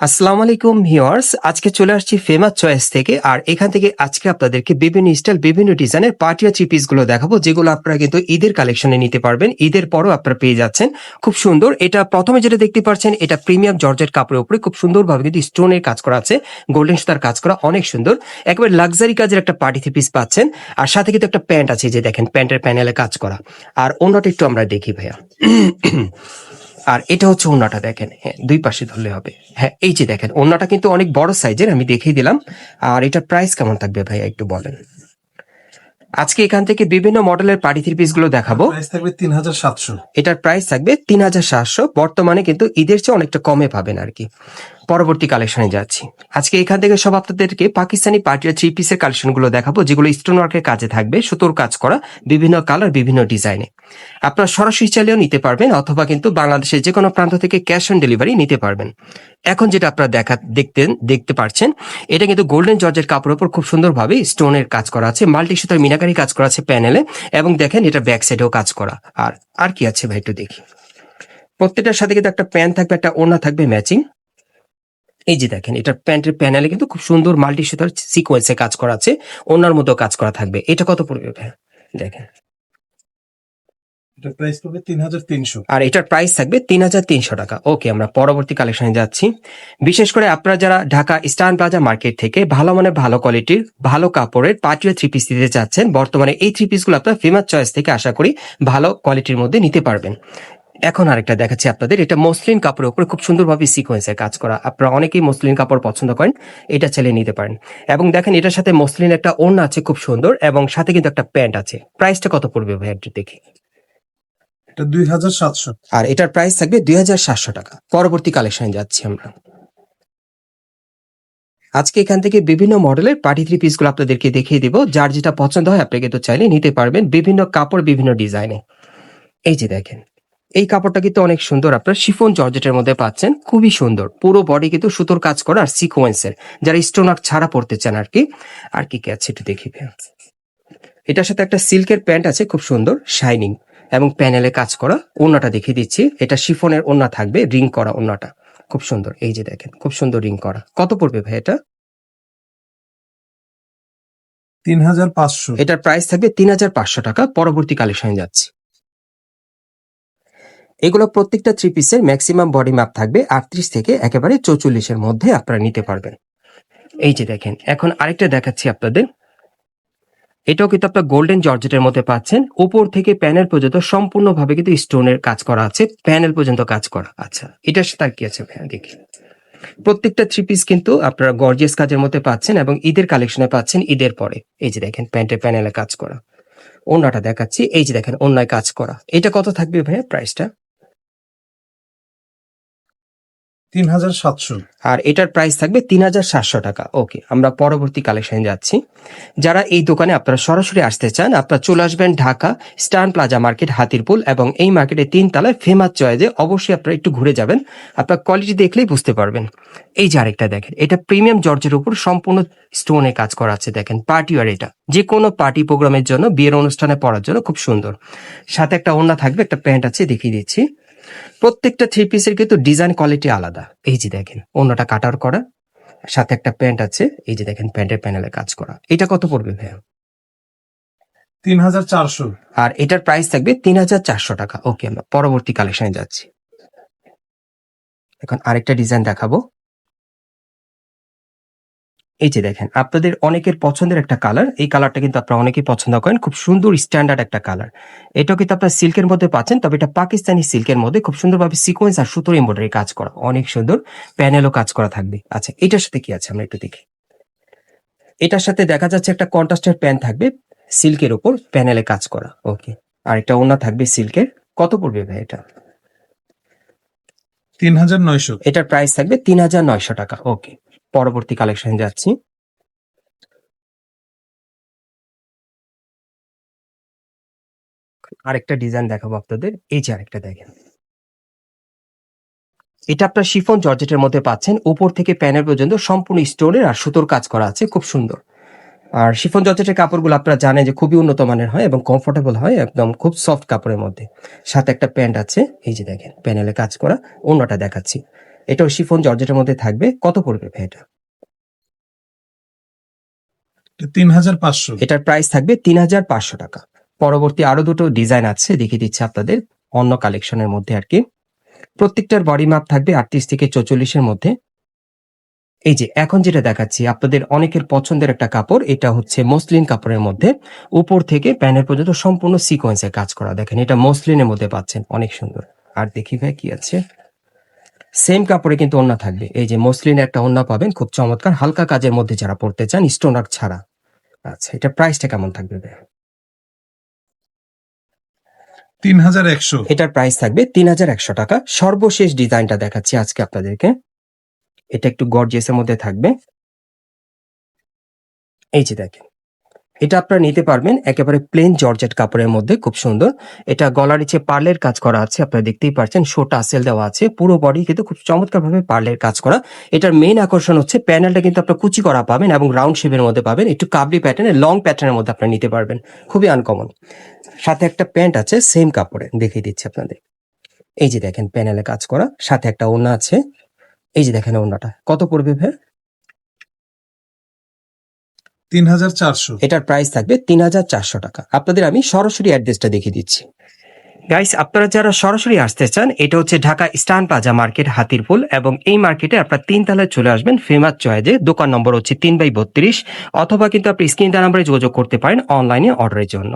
আসসালামু আলাইকুম ভিউয়ার্স, আজকে চলে আসছি ফেমাস চয়েস থেকে। আর এখান থেকে আজকে আপনাদেরকে বিভিন্ন স্টাইল বিভিন্ন ডিজাইনের পার্টিয়া থ্রি পিস গুলো দেখাবো, যেগুলো আপনারা কিন্তু ঈদের কালেকশনে নিতে পারবেন। ঈদের পরও আপনারা পেয়ে যাচ্ছেন খুব সুন্দর। এটা প্রথমে যেটা দেখতে পাচ্ছেন, এটা প্রিমিয়াম জর্জেট কাপড়ের উপরে খুব সুন্দরভাবে কিন্তু স্টোনের কাজ করা আছে, গোল্ডেন সুতার কাজ করা, অনেক সুন্দর। একেবারে লাক্সারি কাজের একটা পার্টি থ্রি পিস পাচ্ছেন। আর সাথে কিন্তু একটা প্যান্ট আছে, যে দেখেন প্যান্টের প্যানেলে কাজ করা। আর অন্যটা একটু আমরা দেখি ভাইয়া। আর এটা হচ্ছে ওড়নাটা, দেখেন, হ্যাঁ দুই পাশে ধরলে হবে। হ্যাঁ এই যে দেখেন, ওড়নাটা কিন্তু অনেক বড় সাইজের, আমি দেখিয়ে দিলাম। আর এটা প্রাইস কেমন থাকবে ভাইয়া একটু বলেন। আজকে এখান থেকে বিভিন্ন মডেলের পার্টি থ্রি পিস গুলো দেখাবো। প্রাইস থাকবে 3700। এটার প্রাইস থাকবে 3700। বর্তমানে কিন্তু ঈদের চেয়ে অনেকটা কমে পাবেন আর কি। পরবর্তী কালেকশনে যাচ্ছি। আজকে এখান থেকে সব আপনাদেরকে পাকিস্তানি পার্টির থ্রি পিসের কালেকশন গুলো দেখাবো, যেগুলো স্টোন ওয়ার্কের কাজে থাকবে, সুতোর কাজ করা, বিভিন্ন কালার, বিভিন্ন ডিজাইনে। আপনারা সরাসরি চাইলেও নিতে পারবেন, অথবা কিন্তু বাংলাদেশের যে কোনো প্রান্ত থেকে ক্যাশ অন ডেলিভারি নিতে পারবেন। এখন যেটা আপনারা দেখতে পাচ্ছেন, এটা কিন্তু গোল্ডেন জর্জের কাপড়ের উপর খুব সুন্দরভাবে স্টোনের কাজ করা আছে, মাল্টি সুতার মিনাকারি কাজ করা আছে প্যানেলে, এবং দেখেন এটা ব্যাক সাইডেও কাজ করা। আর কি আছে ভাই একটু দেখি। প্রত্যেকটার সাথে কিন্তু একটা প্যান্ট থাকবে, একটা ওড়না থাকবে ম্যাচিং। এই যে দেখেন, এটা প্যান্টের প্যানেলে কিন্তু খুব সুন্দর মাল্টি সুতার সিকোয়েন্সে কাজ করা আছে, ওড়নার মতো কাজ করা থাকবে। এটা কত পড়বে ভাই দেখেন। এটা প্রাইস পড়বে 3300। আর এটার প্রাইস থাকবে 3300 টাকা। ওকে, আমরা পরবর্তী কালেকশনে যাচ্ছি। বিশেষ করে আপনারা যারা ঢাকা স্টান প্লাজা মার্কেট থেকে ভালো মানের ভালো কোয়ালিটির ভালো কাপড়ের পার্টিওয়ার থ্রি পিস দিতে চাচ্ছেন, বর্তমানে এই থ্রি পিসগুলো আপনারা ফেমাস চয়েস থেকে আশা করি ভালো কোয়ালিটির মধ্যে নিতে পারবেন। এখন আরেকটা দেখাচ্ছি আপনাদের, এটা মসলিন কাপড়ের উপরে খুব সুন্দরভাবে সিকোয়েন্সের কাজ করা। আপনারা অনেকেই মসলিন কাপড় পছন্দ করেন, এটা চাইলে নিতে পারেন। এবং দেখেন এটার সাথে মসলিন একটা ওড়না আছে খুব সুন্দর, এবং সাথে কিন্তু একটা প্যান্ট আছে। প্রাইসটা কত পড়বে ভাই একটু দেখি। এটা 2700। আর এটার প্রাইস থাকবে 2700 টাকা। পরবর্তী কালেকশনে যাচ্ছি আমরা। আজকে এখান থেকে বিভিন্ন মডেলের পার্টি থ্রি পিসগুলো আপনাদেরকে দেখিয়ে দিব। যার যেটা পছন্দ হয় আপনি কিন্তু চাইলে নিতে পারবেন, বিভিন্ন কাপড় বিভিন্ন ডিজাইনে। এই যে দেখেন, এই কাপড়টা কিন্তু অনেক সুন্দর, আপনার শিফন জর্জেটের মধ্যে পাচ্ছেন, খুবই সুন্দর। পুরো বডি কিন্তু সুতোর কাজ করা আর সিকোয়েন্সের, যারা স্টোন ওয়ার্ক ছাড়া পড়তে চান আর কি। আর কি কি আছে একটু দেখি। এটার সাথে একটা সিল্কের প্যান্ট আছে খুব সুন্দর শাইনিং, এবং প্যানেলে কাজ করা। ওড়নাটা দেখিয়ে দিচ্ছি, এটা শিফনের ওড়না থাকবে, রিং করা ওড়নাটা খুব সুন্দর। এই যে দেখেন, খুব সুন্দর রিং করা। কত পড়বে ভাই এটা? 3500। এটার প্রাইস থাকবে 3500 টাকা। পরবর্তী কালেকশনে যাচ্ছি। এগুলো প্রত্যেকটা থ্রি পিসের ম্যাক্সিমাম বডি মাপ থাকবে 38 থেকে একেবারে 44-এর মধ্যে আপনারা নিতে পারবেন। এই যে দেখেন, এখন আরেকটা দেখাচ্ছি আপনাদের। এটাও কিন্তু আপনার গোল্ডেন জর্জেটের মধ্যে পাচ্ছেন, উপর থেকে প্যানেল পর্যন্ত সম্পূর্ণভাবে কিন্তু স্টোনের কাজ করা আছে, প্যানেল পর্যন্ত কাজ করা। আচ্ছা, এটার সাথে আর কি আছে ভাইয়া দেখি। প্রত্যেকটা থ্রি পিস কিন্তু আপনারা গর্জিয়াস কাজের মধ্যে পাচ্ছেন, এবং ঈদের কালেকশনে পাচ্ছেন ঈদের পরে। এই যে দেখেন, প্যান্টের প্যানেলে কাজ করা। ওড়নাটা দেখাচ্ছি, এই যে দেখেন ওড়নায় কাজ করা। এটা কত থাকবে ভাইয়া প্রাইসটা? 3700। আর এটার প্রাইস থাকবে 3700 টাকা। ওকে, আমরা পরবর্তী কালেকশনে যাচ্ছি। যারা এই দোকানে আপনারা সরাসরি আসতে চান, আপনারা চলে আসবেন ঢাকা স্টান প্লাজা মার্কেট, হাতিরপুল, এবং এই মার্কেটের 3 তলায় ফেমাস চয়েসে। অবশ্যই আপনারা একটু ঘুরে যাবেন, আপনার কোয়ালিটি দেখলেই বুঝতে পারবেন। এই যে আরেকটা দেখেন, এটা প্রিমিয়াম জর্জের উপর সম্পূর্ণ স্টোনে কাজ করা আছে, দেখেন পার্টি ওয়্যার। এটা যে কোনো পার্টি প্রোগ্রামের জন্য, বিয়ের অনুষ্ঠানে পরার জন্য খুব সুন্দর। সাথে একটা ওড়না থাকবে, একটা প্যান্ট আছে, দেখিয়ে দিচ্ছি। প্রত্যেকটা থ্রি পিসের কিন্তু ডিজাইন কোয়ালিটি আলাদা। এই যে দেখেন, ওড়নাটা কাটার করা, সাথে একটা প্যান্ট আছে, এই যে দেখেন প্যান্টের প্যানেলে কাজ করা। এটা কত পড়বে ভাইয়া? 3400। আর এটার প্রাইস থাকবে 3400 টাকা। ওকে, আমরা পরবর্তী কালেকশনে যাচ্ছি। এখন আরেকটা ডিজাইন দেখাবো। এই যে দেখেন, আপনাদের অনেকের পছন্দের একটা কালার, এই কালারটা কিন্তু আপনারা অনেকেই পছন্দ করেন, খুব সুন্দর স্ট্যান্ডার্ড একটা কালার। এটাও কিন্তু আপনার সিল্কের মধ্যে পাচ্ছেন, তবে এটা পাকিস্তানি সিল্কের মধ্যে খুব সুন্দরভাবে সিকোয়েন্স আর সুতোর এমব্রয়ডারি কাজ করা, অনেক সুন্দর। প্যানেলও কাজ করা থাকবে। আচ্ছা, এটার সাথে কি আছে আমরা একটু দেখি। এটার সাথে দেখা যাচ্ছে একটা কন্ট্রাস্টের প্যান্ট থাকবে, সিল্কের উপর প্যানেলে কাজ করা। ওকে, আর একটা ওড়না থাকবে সিল্কের। কত পড়বে ভাই এটা? 3900। এটার প্রাইস থাকবে 3900 টাকা। ওকে, পরবর্তী কালেকশন যাচ্ছি। আরেকটা ডিজাইন দেখাবো আপনাদের। এই যে আরেকটা দেখেন, এটা আপনার শিফন জর্জেটের মধ্যে পাচ্ছেন, উপর থেকে প্যানেল পর্যন্ত সম্পূর্ণ স্টোনের আর সুতোর কাজ করা আছে, খুব সুন্দর। আর শিফন জর্জেটের কাপড়গুলো আপনারা জানেন যে খুবই উন্নত মানের হয় এবং কমফোর্টেবল হয়, একদম খুব সফট কাপড়ের মধ্যে। সাথে একটা প্যান্ট আছে, এই যে দেখেন প্যানেলে কাজ করা। ওড়নাটা দেখাচ্ছি, এটাও শিফন জর্জেটের মধ্যে থাকবে। কত পড়বে ভাই এটা? 3500। এটার প্রাইস থাকবে 3500 টাকা। পরবর্তী আরো দুটো ডিজাইন আছে, দেখিয়ে দিচ্ছি আপনাদের অন্য কালেকশনের মধ্যে আর কি। প্রত্যেকটার বডি মাপ থাকবে 38 থেকে 44-এর মধ্যে। এই যে এখন যেটা দেখাচ্ছি আপনাদের অনেকের পছন্দের একটা কাপড়, এটা হচ্ছে মসলিন কাপড়ের মধ্যে, উপর থেকে প্যানেল পর্যন্ত সম্পূর্ণ সিকোয়েন্সে কাজ করা। দেখেন এটা মসলিনের মধ্যে পাচ্ছেন, অনেক সুন্দর। আর দেখি ভাই কি আছে, সেম কাপড়ে কিন্তু ওড়না থাকবে। এই যে মসলিনের একটা ওড়না পাবেন, খুব চমৎকার, হালকা কাজের মধ্যে যারা পড়তে চান, স্টোন ওয়ার্ক ছাড়া। আচ্ছা, এটা প্রাইসটা কেমন থাকবে ভাই? 3100। এটার প্রাইস থাকবে 3100 টাকা। সর্বশেষ ডিজাইনটা দেখাচ্ছি আজকে আপনাদেরকে, এটা একটু গর্জিয়াসের মধ্যে থাকবে। এই যে দেখেন, এটা আপনারা নিতে পারবেন একেবারে প্লেন জর্জেট কাপড়ের মধ্যে, খুব সুন্দর। এটা গলার নিচে পার্লের কাজ করা আছে, আপনারা দেখতেই পাচ্ছেন, শো টাসেল দেওয়া আছে, পুরো বডি কিন্তু খুব চমৎকার ভাবে পার্লের কাজ করা। এটার মেইন আকর্ষণ হচ্ছে প্যানেলটা কিন্তু আপনারা কুচি করা পাবেন এবং রাউন্ড শেপের মধ্যে পাবেন, একটু কাবলি প্যাটার্নের, লং প্যাটার্নের মধ্যে আপনারা নিতে পারবেন, খুবই আনকমন। সাথে একটা প্যান্ট আছে সেম কাপড়ে, দেখিয়ে দিচ্ছি আপনাদের। এই যে দেখেন প্যানেলে কাজ করা, সাথে একটা ওড়না আছে। এই যে দেখেন ওড়নাটা কত পড়বে ভাই? 3400। এটার প্রাইস থাকবে 3400 টাকা। আপনাদের আমি সরাসরি অ্যাড্রেসটা দেখিয়ে দিচ্ছি। গাইস, আপনারা যারা সরাসরি আসতে চান, এটা হচ্ছে ঢাকা স্টান প্লাজা মার্কেট, হাতিরপুল, এবং এই মার্কেটে আপনারা 3 তলায় চলে আসবেন ফেমাস চয়েজে। দোকান নম্বর হচ্ছে 3/32, অথবা কিন্তু আপনি স্ক্রিন নাম্বারে যোগাযোগ করতে পারেন অনলাইনে অর্ডারের জন্য।